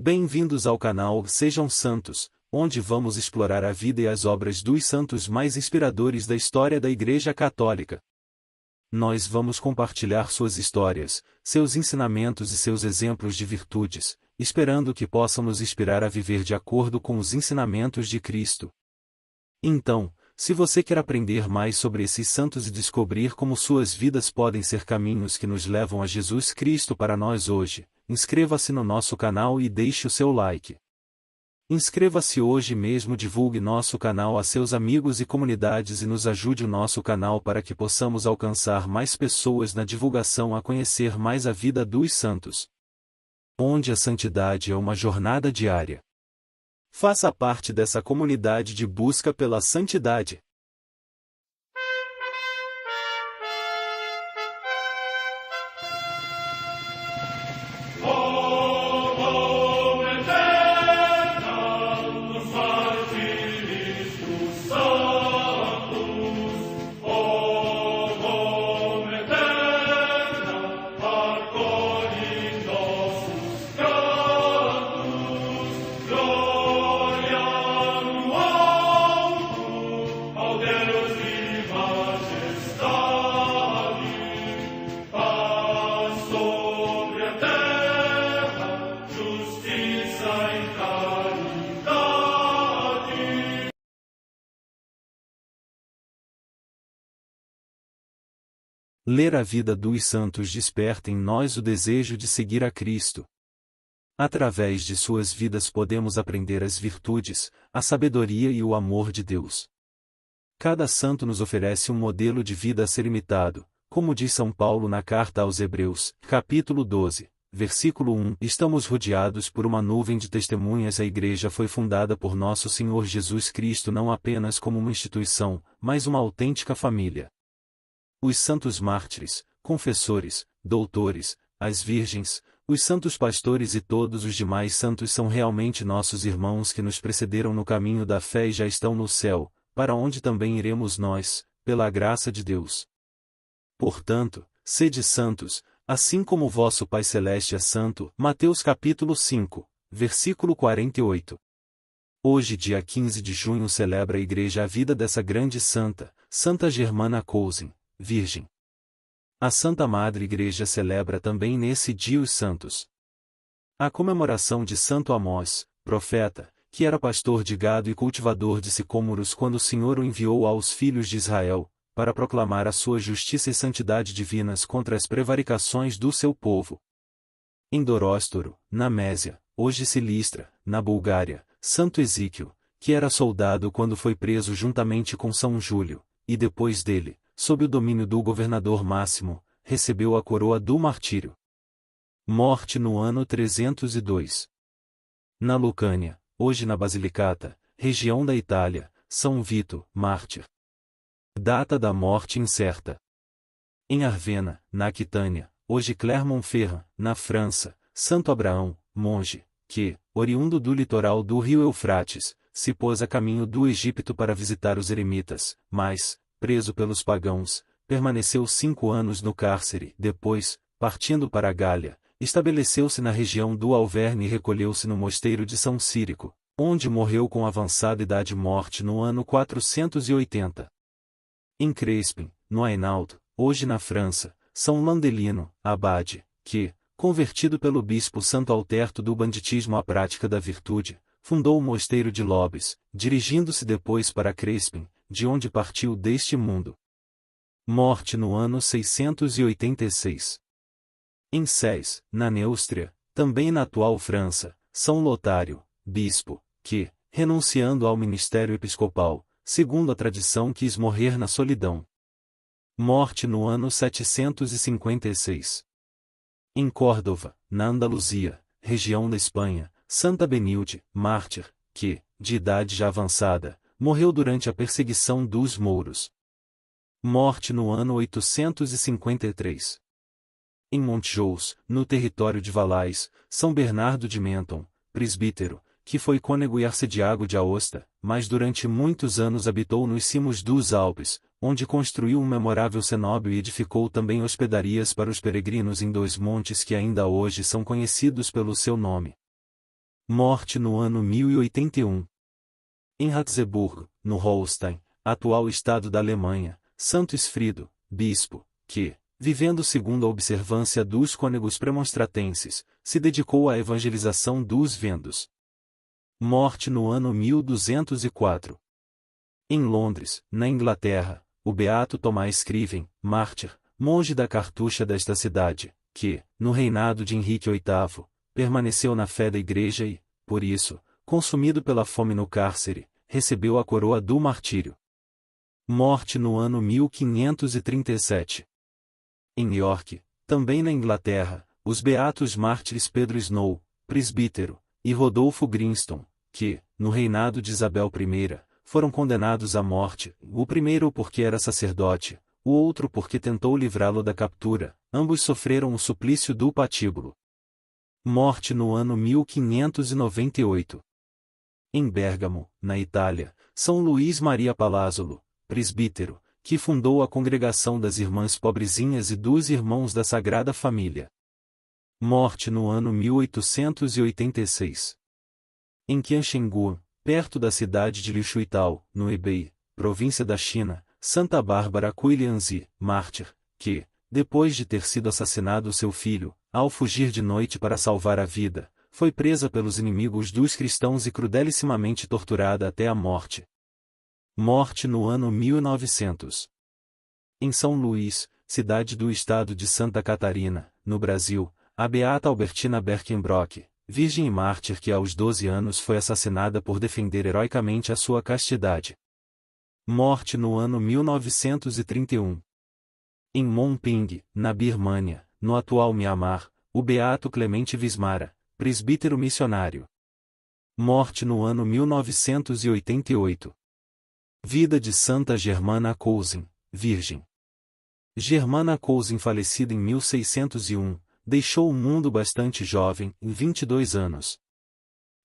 Bem-vindos ao canal Sejam Santos, onde vamos explorar a vida e as obras dos santos mais inspiradores da história da Igreja Católica. Nós vamos compartilhar suas histórias, seus ensinamentos e seus exemplos de virtudes, esperando que possam nos inspirar a viver de acordo com os ensinamentos de Cristo. Então, se você quer aprender mais sobre esses santos e descobrir como suas vidas podem ser caminhos que nos levam a Jesus Cristo para nós hoje, inscreva-se no nosso canal e deixe o seu like. Inscreva-se hoje mesmo, divulgue nosso canal a seus amigos e comunidades e nos ajude o nosso canal para que possamos alcançar mais pessoas na divulgação a conhecer mais a vida dos santos. Onde a santidade é uma jornada diária. Faça parte dessa comunidade de busca pela santidade. Ler a vida dos santos desperta em nós o desejo de seguir a Cristo. Através de suas vidas podemos aprender as virtudes, a sabedoria e o amor de Deus. Cada santo nos oferece um modelo de vida a ser imitado, como diz São Paulo na carta aos Hebreus, capítulo 12, versículo 1. Estamos rodeados por uma nuvem de testemunhas. A Igreja foi fundada por nosso Senhor Jesus Cristo não apenas como uma instituição, mas uma autêntica família. Os santos mártires, confessores, doutores, as virgens, os santos pastores e todos os demais santos são realmente nossos irmãos que nos precederam no caminho da fé e já estão no céu, para onde também iremos nós, pela graça de Deus. Portanto, sede santos, assim como o vosso Pai Celeste é santo. Mateus capítulo 5, versículo 48. Hoje, dia 15 de junho, celebra a Igreja a vida dessa grande santa, Santa Germana Cousin, Virgem. A Santa Madre Igreja celebra também nesse dia os santos. A comemoração de Santo Amós, profeta, que era pastor de gado e cultivador de sicômoros quando o Senhor o enviou aos filhos de Israel, para proclamar a sua justiça e santidade divinas contra as prevaricações do seu povo. Em Doróstoro, na Mésia, hoje Silistra, na Bulgária, Santo Exíquio, que era soldado quando foi preso juntamente com São Júlio, e depois dele, sob o domínio do governador Máximo, recebeu a coroa do martírio. Morte no ano 302. Na Lucânia, hoje na Basilicata, região da Itália, São Vito, mártir. Data da morte incerta. Em Arvena, na Aquitânia, hoje Clermont-Ferrand, na França, Santo Abraão, monge, que, oriundo do litoral do rio Eufrates, se pôs a caminho do Egito para visitar os eremitas, mas, preso pelos pagãos, permaneceu 5 anos no cárcere. Depois, partindo para a Gália, estabeleceu-se na região do Alverne e recolheu-se no mosteiro de São Círico, onde morreu com avançada idade, morte no ano 480. Em Crespin, no Hainaut, hoje na França, São Landelino, abade, que, convertido pelo bispo Santo Alterto do banditismo à prática da virtude, fundou o mosteiro de Lobes, dirigindo-se depois para Crespin, de onde partiu deste mundo. Morte no ano 686. Em Sés, na Neústria, também na atual França, São Lotário, bispo, que, renunciando ao ministério episcopal, segundo a tradição quis morrer na solidão. Morte no ano 756. Em Córdoba, na Andaluzia, região da Espanha, Santa Benilde, mártir, que, de idade já avançada, morreu durante a perseguição dos mouros. Morte no ano 853. Em Montjous, no território de Valais, São Bernardo de Menton, presbítero, que foi cônego e arcediago de Aosta, mas durante muitos anos habitou nos cimos dos Alpes, onde construiu um memorável cenóbio e edificou também hospedarias para os peregrinos em 2 montes que ainda hoje são conhecidos pelo seu nome. Morte no ano 1081. Em Ratzeburg, no Holstein, atual estado da Alemanha, Santo Esfrido, bispo, que, vivendo segundo a observância dos cônegos premonstratenses, se dedicou à evangelização dos vendos. Morte no ano 1204. Em Londres, na Inglaterra, o beato Tomás Scriven, mártir, monge da cartucha desta cidade, que, no reinado de Henrique VIII, permaneceu na fé da Igreja e, por isso, consumido pela fome no cárcere, recebeu a coroa do martírio. Morte no ano 1537. Em York, também na Inglaterra, os beatos mártires Pedro Snow, presbítero, e Rodolfo Grimston, que, no reinado de Isabel I, foram condenados à morte, o primeiro porque era sacerdote, o outro porque tentou livrá-lo da captura, ambos sofreram o suplício do patíbulo. Morte no ano 1598. Em Bérgamo, na Itália, São Luís Maria Palazzolo, presbítero, que fundou a Congregação das Irmãs Pobrezinhas e dos Irmãos da Sagrada Família. Morte no ano 1886. Em Qianshengu, perto da cidade de Lichuital, no Hebei, província da China, Santa Bárbara Cuilianzi, mártir, que, depois de ter sido assassinado seu filho, ao fugir de noite para salvar a vida, foi presa pelos inimigos dos cristãos e crudelissimamente torturada até a morte. Morte no ano 1900. Em São Luís, cidade do estado de Santa Catarina, no Brasil, a beata Albertina Berkenbrock, virgem e mártir que aos 12 anos foi assassinada por defender heroicamente a sua castidade. Morte no ano 1931. Em Monping, na Birmânia, no atual Mianmar, o beato Clemente Vismara, presbítero missionário. Morte no ano 1988. Vida de Santa Germana Cousin, virgem. Germana Cousin, falecida em 1601, deixou o mundo bastante jovem, em 22 anos.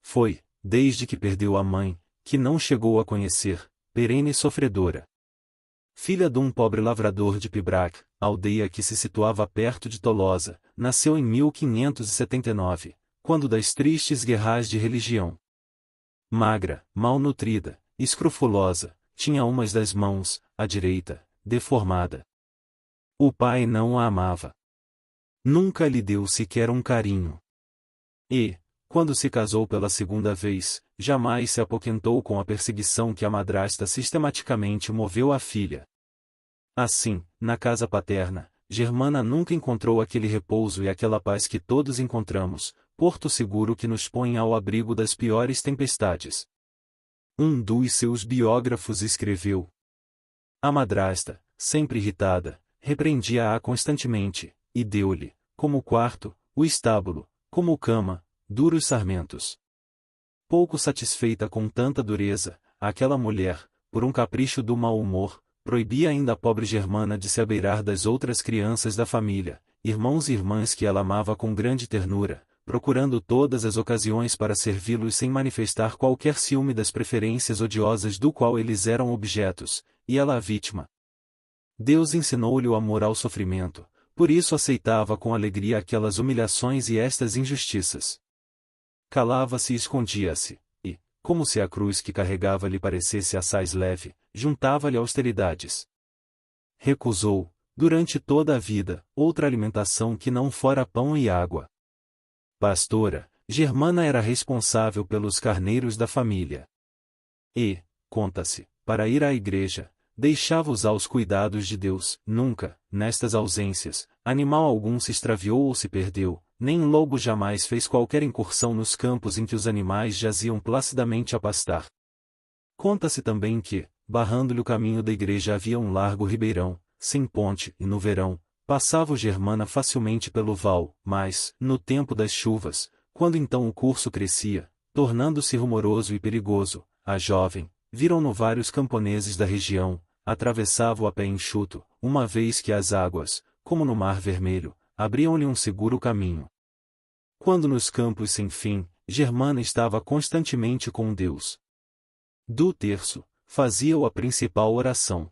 Foi, desde que perdeu a mãe, que não chegou a conhecer, perene sofredora. Filha de um pobre lavrador de Pibrac, aldeia que se situava perto de Tolosa, nasceu em 1579, quando das tristes guerras de religião. Magra, malnutrida, escrofulosa, tinha umas das mãos, a direita, deformada. O pai não a amava. Nunca lhe deu sequer um carinho. E, quando se casou pela segunda vez, jamais se apoquentou com a perseguição que a madrasta sistematicamente moveu à filha. Assim, na casa paterna, Germana nunca encontrou aquele repouso e aquela paz que todos encontramos, porto seguro que nos põe ao abrigo das piores tempestades. Um dos seus biógrafos escreveu: a madrasta, sempre irritada, repreendia-a constantemente, e deu-lhe, como quarto, o estábulo, como cama, duros sarmentos. Pouco satisfeita com tanta dureza, aquela mulher, por um capricho do mau humor, proibia ainda a pobre Germana de se abeirar das outras crianças da família, irmãos e irmãs que ela amava com grande ternura, procurando todas as ocasiões para servi-los sem manifestar qualquer ciúme das preferências odiosas do qual eles eram objetos, e ela a vítima. Deus ensinou-lhe o amor ao sofrimento, por isso aceitava com alegria aquelas humilhações e estas injustiças. Calava-se e escondia-se, e, como se a cruz que carregava lhe parecesse assaz leve, juntava-lhe austeridades. Recusou, durante toda a vida, outra alimentação que não fora pão e água. Pastora, Germana era responsável pelos carneiros da família. E, conta-se, para ir à igreja, deixava-os aos cuidados de Deus. Nunca, nestas ausências, animal algum se extraviou ou se perdeu, nem lobo jamais fez qualquer incursão nos campos em que os animais jaziam placidamente a pastar. Conta-se também que, barrando-lhe o caminho da igreja havia um largo ribeirão, sem ponte, e no verão, passava Germana facilmente pelo val, mas, no tempo das chuvas, quando então o curso crescia, tornando-se rumoroso e perigoso, a jovem, viram-no vários camponeses da região, atravessavam a pé enxuto, uma vez que as águas, como no Mar Vermelho, abriam-lhe um seguro caminho. Quando nos campos sem fim, Germana estava constantemente com Deus. Do terço, fazia-o a principal oração.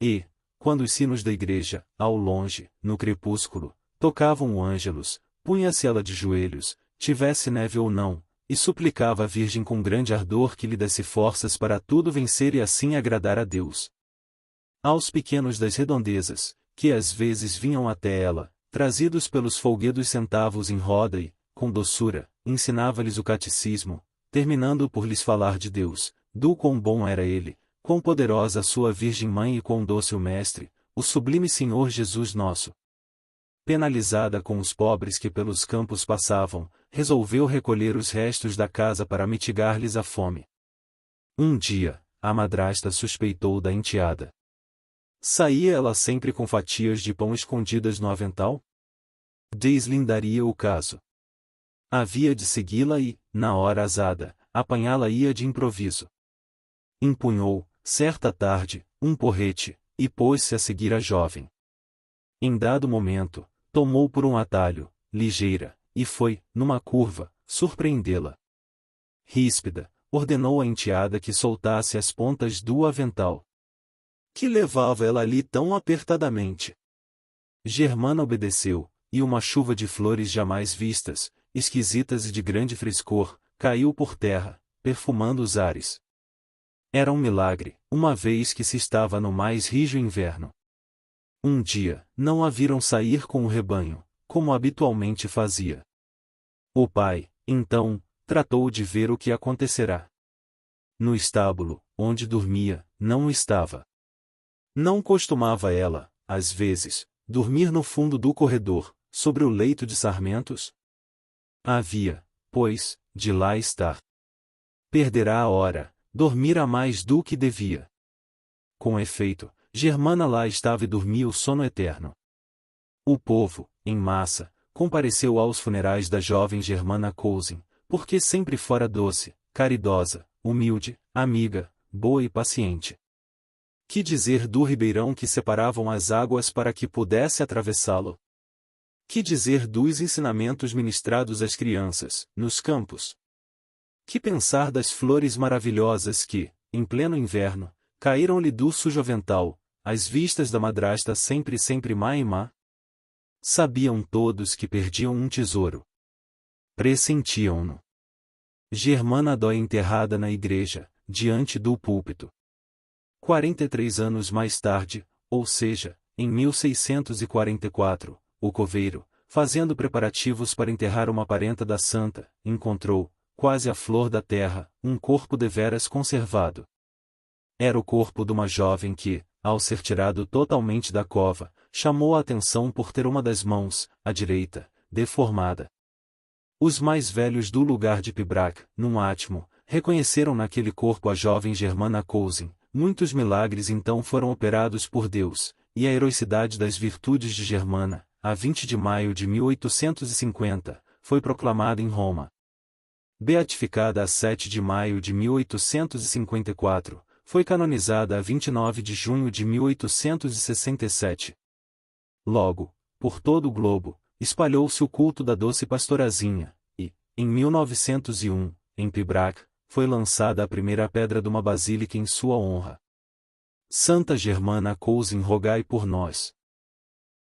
E, quando os sinos da igreja, ao longe, no crepúsculo, tocavam o ângelus, punha-se ela de joelhos, tivesse neve ou não, e suplicava à Virgem com grande ardor que lhe desse forças para tudo vencer e assim agradar a Deus. Aos pequenos das redondezas, que às vezes vinham até ela, trazidos pelos folguedos centavos em roda e, com doçura, ensinava-lhes o catecismo, terminando por lhes falar de Deus, do quão bom era Ele, quão poderosa a sua Virgem Mãe e quão doce o Mestre, o sublime Senhor Jesus nosso. Penalizada com os pobres que pelos campos passavam, resolveu recolher os restos da casa para mitigar-lhes a fome. Um dia, a madrasta suspeitou da enteada. Saía ela sempre com fatias de pão escondidas no avental? Deslindaria o caso. Havia de segui-la e, na hora azada, apanhá-la-ia de improviso. Empunhou, certa tarde, um porrete, e pôs-se a seguir a jovem. Em dado momento, tomou por um atalho, ligeira, e foi, numa curva, surpreendê-la. Ríspida, ordenou à enteada que soltasse as pontas do avental. Que levava ela ali tão apertadamente? Germana obedeceu, e uma chuva de flores jamais vistas, esquisitas e de grande frescor, caiu por terra, perfumando os ares. Era um milagre, uma vez que se estava no mais rijo inverno. Um dia, não a viram sair com o rebanho, como habitualmente fazia. O pai, então, tratou de ver o que acontecerá. No estábulo, onde dormia, não o estava. Não costumava ela, às vezes, dormir no fundo do corredor, sobre o leito de sarmentos? Havia, pois, de lá estar. Perderá a hora, dormira mais do que devia. Com efeito, Germana lá estava e dormia o sono eterno. O povo, em massa, compareceu aos funerais da jovem Germana Cousin, porque sempre fora doce, caridosa, humilde, amiga, boa e paciente. Que dizer do ribeirão que separavam as águas para que pudesse atravessá-lo? Que dizer dos ensinamentos ministrados às crianças, nos campos? Que pensar das flores maravilhosas que, em pleno inverno, caíram-lhe do sujo avental, às vistas da madrasta sempre má e má? Sabiam todos que perdiam um tesouro. Pressentiam-no. Germana dói enterrada na igreja, diante do púlpito. 43 anos mais tarde, ou seja, em 1644, o coveiro, fazendo preparativos para enterrar uma parenta da santa, encontrou, quase à flor da terra, um corpo deveras conservado. Era o corpo de uma jovem que, ao ser tirado totalmente da cova, chamou a atenção por ter uma das mãos, a direita, deformada. Os mais velhos do lugar de Pibrac, num átimo, reconheceram naquele corpo a jovem Germana Cousin. Muitos milagres então foram operados por Deus, e a heroicidade das virtudes de Germana, a 20 de maio de 1850, foi proclamada em Roma. Beatificada a 7 de maio de 1854, foi canonizada a 29 de junho de 1867. Logo, por todo o globo, espalhou-se o culto da doce pastorazinha, e, em 1901, em Pibrac, foi lançada a primeira pedra de uma basílica em sua honra. Santa Germana Cousin, rogai por nós.